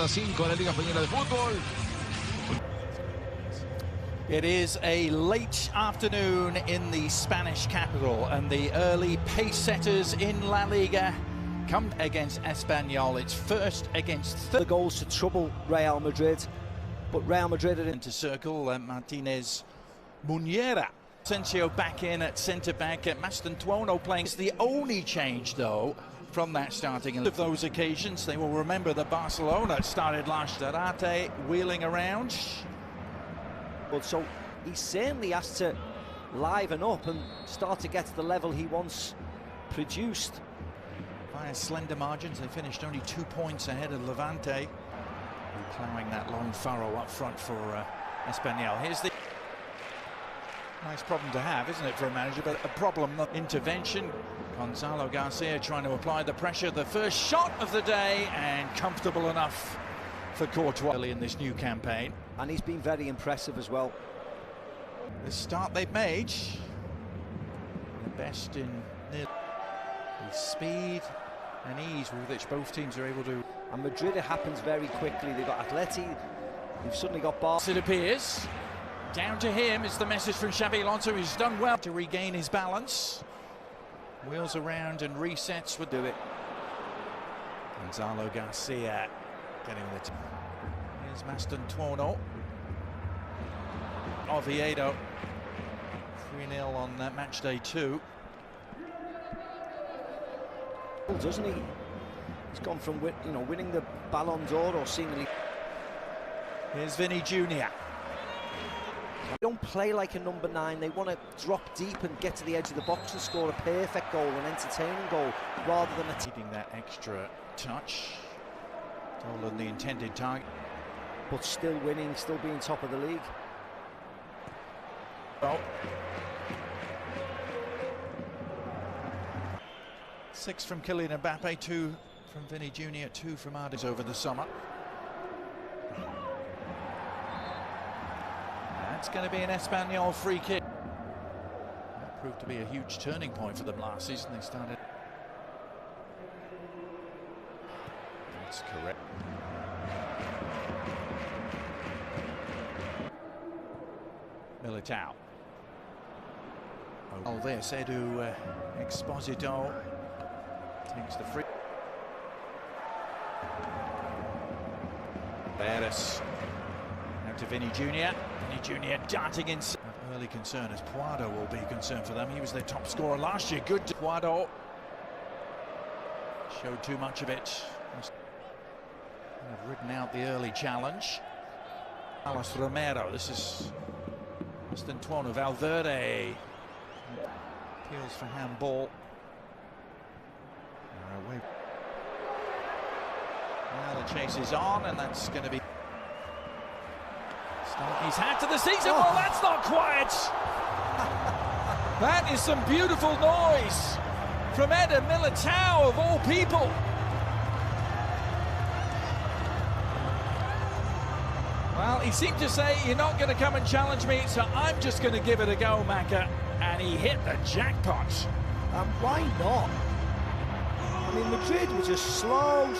jornada 5 de la Liga Española de Fútbol. It is a late afternoon in the Spanish capital, and the early pace setters in La Liga come against Espanyol. It's first against third goals to trouble Real Madrid, but Real Madrid are into circle. Martinez, Munera, Asensio back in at centre back. Mastantuono playing. It's the only change though from that starting. Of those occasions, they will remember that Barcelona started last. Zarate wheeling around. So he certainly has to liven up and start to get to the level he once produced. By slender margins, they finished only 2 points ahead of Levante, ploughing that long furrow up front for Espanyol. Here's the nice problem to have, isn't it, for a manager, but a problem. Intervention. Gonzalo García trying to apply the pressure. The first shot of the day, and comfortable enough for Courtois early in this new campaign. And he's been very impressive as well. The start they've made, the best in the speed and ease with which both teams are able to. And Madrid, it happens very quickly. They've got Atleti, they've suddenly got Bar. It appears. Down to him is the message from Xabi Alonso. He's done well to regain his balance. Wheels around and resets would do it. Gonzalo García getting the. Here's Mastantuono. Oviedo 3-0 on match day 2. Doesn't he? He's gone from winning the Ballon d'Or or seemingly. Here's Vinny Júnior. They don't play like a number 9. They want to drop deep and get to the edge of the box and score a perfect goal, an entertaining goal, rather than needing that extra touch. Dolan the intended target, but still winning, still being top of the league. Oh. 6 from Kylian Mbappé, 2 from Vinny Júnior, 2 from Ardis over the summer. That's going to be an Espanyol free kick. That proved to be a huge turning point for them last season. They started. That's correct. Militao. Oh, this Edu Exposito takes the free. Beres out to Vinny Júnior. Vinny Júnior darting in. Early concern as Puado will be concerned for them. He was their top scorer last year. Good. Puado showed too much of it. Have ridden out the early challenge. Carlos Romero. This is Mastantuono. Valverde appeals for handball. Away. Well, the chase is on, and that's going to be. He's had to the season. Oh, well, that's not quiet. That is some beautiful noise from Eder Militao, of all people. Well, he seemed to say, you're not going to come and challenge me, so I'm just going to give it a go, Macca. And he hit the jackpot. And why not? I mean, Madrid was just slow,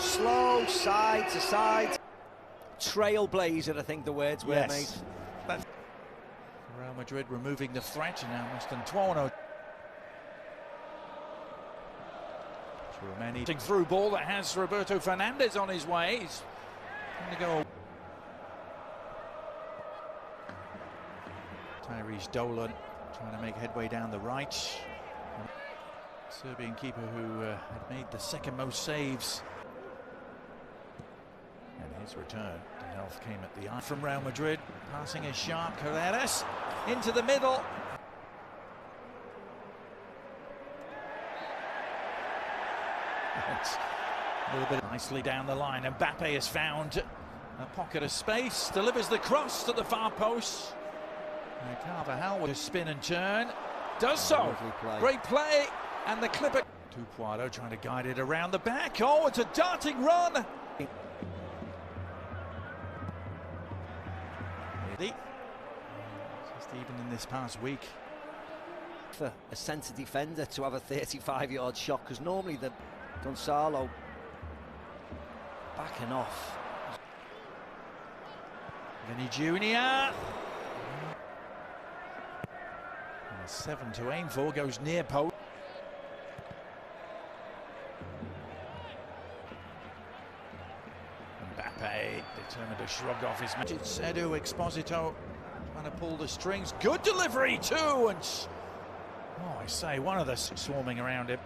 side to side. Trailblazer, I think the words were, mate. That's Real Madrid removing the threat, and now Mastantuono. Through ball that has Roberto Fernandez on his way. He's going to go. Tyrese Dolan trying to make headway down the right. Serbian keeper who had made the second most saves. And his return to health came at the eye from Real Madrid. Passing is sharp. Carreras into the middle. A little bit nicely down the line. Mbappé has found a pocket of space. Delivers the cross to the far post. Carvajal with a spin and turn. Does so. Great play. And the clipper. To Puado trying to guide it around the back. Oh, it's a darting run. Just even in this past week. For a centre defender to have a 35-yard shot, because normally the Gonzalo backing off. Vinny Júnior. 7 to aim for, goes near post. Mbappé determined to shrug off his match. It's Edu Exposito trying to pull the strings. Good delivery too, and I say one of the swarming around him.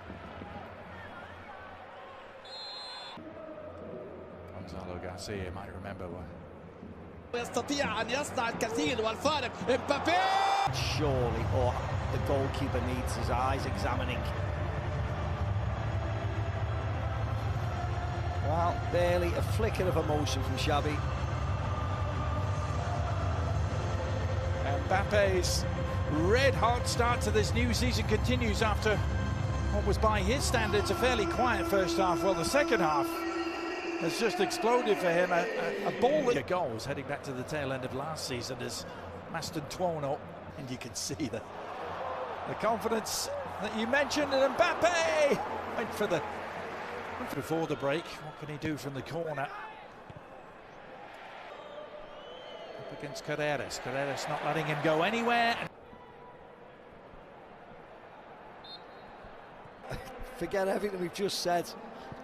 Gonzalo García, you might remember. يستطيع أن يصنع الكثير والفارق مبابي. Surely, or the goalkeeper needs his eyes examining. Well, barely a flicker of emotion from Xavi. Mbappe's red-hot start to this new season continues after what was, by his standards, a fairly quiet first half. Well, the second half has just exploded for him. A ball that goals heading back to the tail end of last season as Maston Tuono, and you can see the confidence that you mentioned. And Mbappé went for the before the break. What can he do from the corner? Up against Carreras. Carreras not letting him go anywhere. Forget everything we've just said.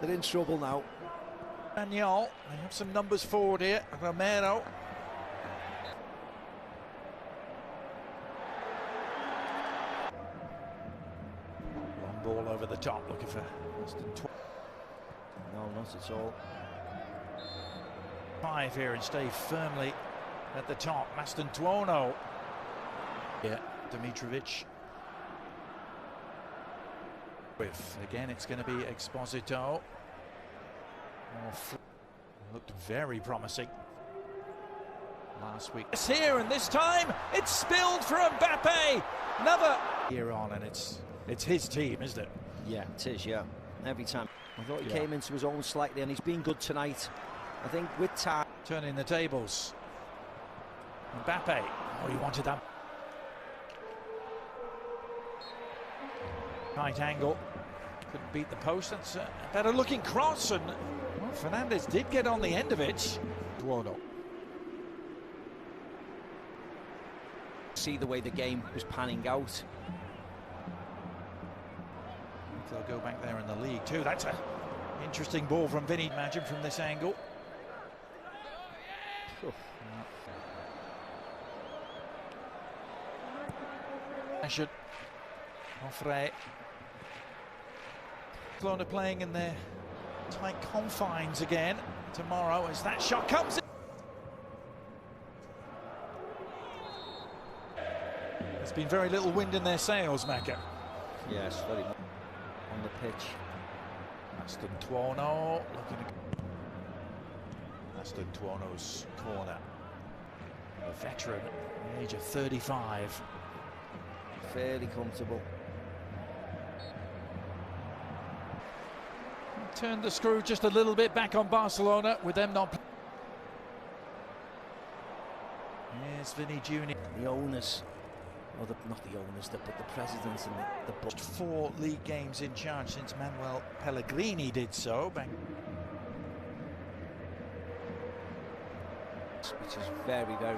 They're in trouble now. Espanyol, they have some numbers forward here. Romero. Long ball over the top, looking for Maston Tuono. No, not at all. 5 here and stay firmly at the top. Maston Tuono. Yeah, Dimitrovic. Again, it's going to be Exposito. Looked very promising last week. It's here, and this time it's spilled for Mbappé. Another year on, and it's his team, isn't it? Yeah, it is, yeah. Every time. I thought he came into his own slightly, and he's been good tonight. I think with time. Turning the tables. Mbappé. Oh, he wanted that. Right angle. Couldn't beat the post. That's a better looking cross, and well, Fernandez did get on the end of it. Tuono. See the way the game was panning out. They'll go back there in the league too. That's an interesting ball from Vinny, imagine, from this angle. Should Offray. Barcelona playing in their tight confines again tomorrow as that shot comes in. There's been very little wind in their sails, Macca. Yes, very much on the pitch. Maston Tuono looking at Maston Tuono's corner. A veteran at the age of 35. Fairly comfortable. Turned the screw just a little bit back on Barcelona with them not. Here's Vinny Júnior. The owners, or not the owners, but the presidents and the board. 4 league games in charge since Manuel Pellegrini did so. Which is very, very